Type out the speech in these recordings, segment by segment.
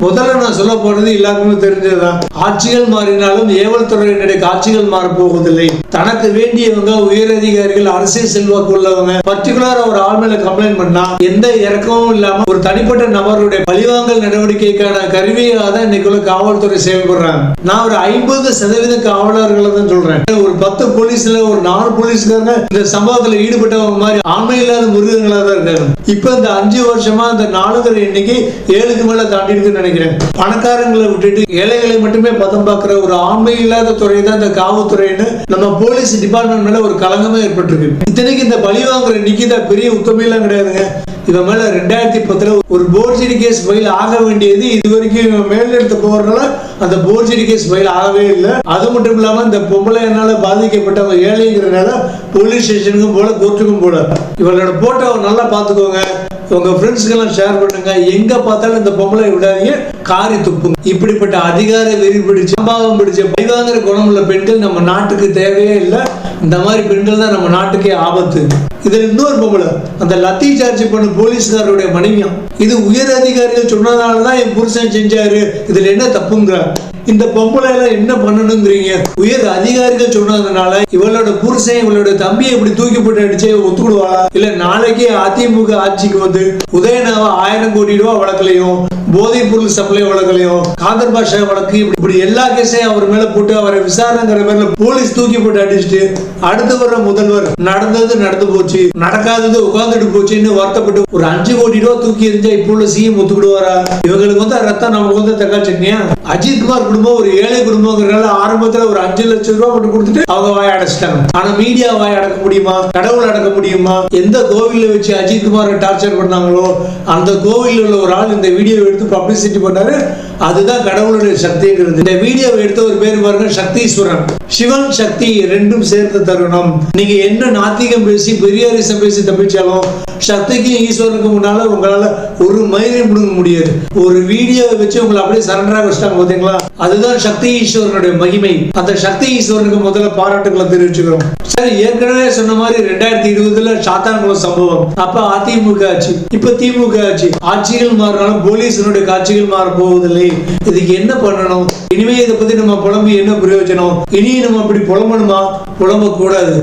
முதல்ல நான் சொல்ல போறது எல்லாருக்குமே தெரிஞ்சதுதான். ஆட்சிகள் மாறினாலும் ஏவல் துறையினுடைய காட்சிகள் மாற போவதில்லை. தனக்கு வேண்டியவங்க உயரதிகாரிகள், அரசியல் செல்வாக்கு உள்ளவங்க பர்டிகுலரா ஒரு ஆள் மேல கம்ப்ளைண்ட் பண்ணா எந்த இறக்கமும் இல்லாம ஒரு தனிப்பட்ட நபருடைய பழிவாங்கல் நடவடிக்கைக்கான கருவியாக தான் இன்னைக்குள்ள காவல்துறை செயல்படுறாங்க. நான் ஒரு 50% காவலர்களை தான் சொல்றேன். ஒரு 10 போலீஸ்ல ஒரு 4 போலீஸ்காரங்க இந்த சம்பவத்துல ஈடுபட்டவங்க மாதிரி ஆண்மை இல்லாத மிருகங்களா தான் இருக்காங்க. இப்ப இந்த 5 வருஷமா இந்த 4 எண்ணிக்கை 7க்கு மேல தாண்டி இருக்குன்னு நினைக்கிறேன். பணக்காரங்களை விட்டுட்டு ஏழைகளை மட்டுமே பதம் பார்க்கிற ஒரு ஆண்மை இல்லாத துறை தான் இந்த காவல்துறைன்னு நம்ம போலீஸ் டிபார்ட்மெண்ட் மேல ஒரு களங்கமே ஏற்பட்டிருக்கு. இத்தனைக்கு இந்த பழி வாங்குற நிக்கிதா பெரிய உத்தமையெல்லாம் கிடையாதுங்க. இவன் மேல 2010 ஒரு போர்ஜரி கேஸ் ஃபைல் ஆக வேண்டியது இது வரைக்கும் மேலெடுத்து போறதுனால அந்த போர்ஜரி கேஸ் ஃபைல் ஆகவே இல்லை. அது மட்டும் இல்லாம இந்த பொம்பளைனால பாதிக்கப்பட்டவங்க ஏழைங்கிறதுனால போலீஸ் ஸ்டேஷனுக்கும் போல கோர்ட்டுக்கும் போல. இவளோட போட்டோவை நல்லா பாத்துக்கோங்க, உங்க ஃப்ரெண்ட்ஸ்க்கெல்லாம் ஷேர் பண்ணுங்க. எங்க பார்த்தாலும் இந்த பொம்பளை விடாதீங்க, காரி துப்புங்க. இப்படிப்பட்ட அதிகார வெறி பிடிச்ச சம்பாவம் பிடிச்ச பழிவாங்கிற குணம் உள்ள பெண்கள் நம்ம நாட்டுக்கு தேவையே இல்லை. இந்த மாதிரி பெண்கள் தான் நம்ம நாட்டுக்கே ஆபத்து. இதுல இன்னொரு பொம்பளை அந்த லத்தி சார்ஜ் பண்ண போலீஸ்காரருடைய மனைவியம். இது உயர் அதிகாரிகள் சொன்னதாலதான் என் புருஷன் செஞ்சாரு, இதுல என்ன தப்புங்கிற இந்த பொம்பளை எல்லாம் என்ன பண்ணணுங்கிறீங்க? உயர் அதிகாரிகள் சொன்னதுனால இவளோட புருஷன் இவளோட தம்பியை இப்படி தூக்கி போட்டு அடிச்சு ஒத்துக்கிடுவாளா? இல்ல நாளைக்கே அதிமுக ஆட்சிக்கு வந்து உதயநாவ 1000 கோடி ரூபாய் வழக்குலையும் போதைப் பொருள் சப்ளை வழக்குலையும் காதர் பாஷா வழக்கு இப்படி எல்லா கேஸையும் அவர் மேல போட்டு அவரை விசாரணைங்கிற பேர்ல போலீஸ் தூக்கி போட்டு அடிச்சுட்டு அடுத்து வர்ற முதல்வர் நடந்தது நடந்து போச்சு, நடக்காதது உட்கார்ந்துட்டு போச்சுன்னு வருத்தப்பட்டு ஒரு 5 கோடி ரூபாய் தூக்கி எரிஞ்சா இப்போ உள்ள சிஎம் ஒத்துக்கிடுவாரா? இவங்களுக்கு வந்து ரத்தம், நமக்கு வந்து தக்காளி சட்னியா? அஜித் குமார் குடும்பம் ஒரு ஏழை குடும்பங்கிறனால ஆரம்பத்துல ஒரு 5 லட்சம் ரூபாய் மட்டும் கொடுத்துட்டு அவங்க வாய் அடைச்சிட்டாங்க. ஆனா மீடியா வாய் அடக்க முடியுமா? கடவுள் அடக்க முடியுமா? எந்த கோவில்ல வச்சு அஜித் குமாரை டார்ச்சர் பண்ணாங்களோ அந்த கோவில்ல உள்ள ஒரு ஆள் இந்த வீடியோ எடுத்து பப்ளிசிட்டி பண்ணாரு. அதுதான் கடவுளுடைய சக்திங்கிறது. இந்த வீடியோவை எடுத்த ஒரு பேர் பாருங்க, சக்தீஸ்வரன். சிவன் சக்தி ரெண்டும் சேர்ந்த தருணம். நீங்க என்ன நாத்திகம் பேசி பெரியாரிசம் பேசி தப்பிச்சாலும் சக்திக்கும் ஈஸ்வரனுக்கு முன்னால உங்களால ஒரு மயிரை முடுங்க முடியாது. ஒரு வீடியோவை வச்சு உங்களை அப்படியே சரண்டராக வச்சுட்டாங்க பாத்தீங்களா? அதுதான் சக்தி ஈஸ்வரனுடைய மகிமை. அந்த சக்தி ஈஸ்வரனுக்கு முதல்ல பாராட்டுகளை தெரிவிச்சுக்கிறோம். சரி, ஏற்கனவே சொன்ன மாதிரி 2020 சாத்தான்குளம் சம்பவம், அப்ப அதிமுக ஆட்சி, இப்ப திமுக ஆட்சி. ஆட்சிகள் மாறினாலும் போலீஸினுடைய காட்சிகள் மாற போவதில்லை. இதுக்கு என்ன பண்ணணும்? இனிமே இதை பத்தி நம்ம புலம்பி என்ன பிரயோஜனம்? இனி நம்ம அப்படி புலம்பணுமா? புலம்ப கூடாது.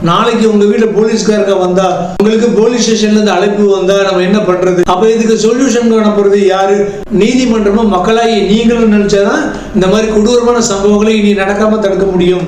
நாளைக்கு உங்க வீட்டுல போலீஸ்காரங்க வந்தா, உங்களுக்கு போலீஸ் ஸ்டேஷன்ல இருந்து அழைப்பு வந்தா நம்ம என்ன பண்றது? அப்ப இதுக்கு சொல்யூஷன் காண போறது யாரு? நீதிமன்றமும் மக்களாகி நீங்களும் நினைச்சாதான் இந்த மாதிரி கொடூரமான சம்பவங்களை இனி நடக்காம தடுக்க முடியும்.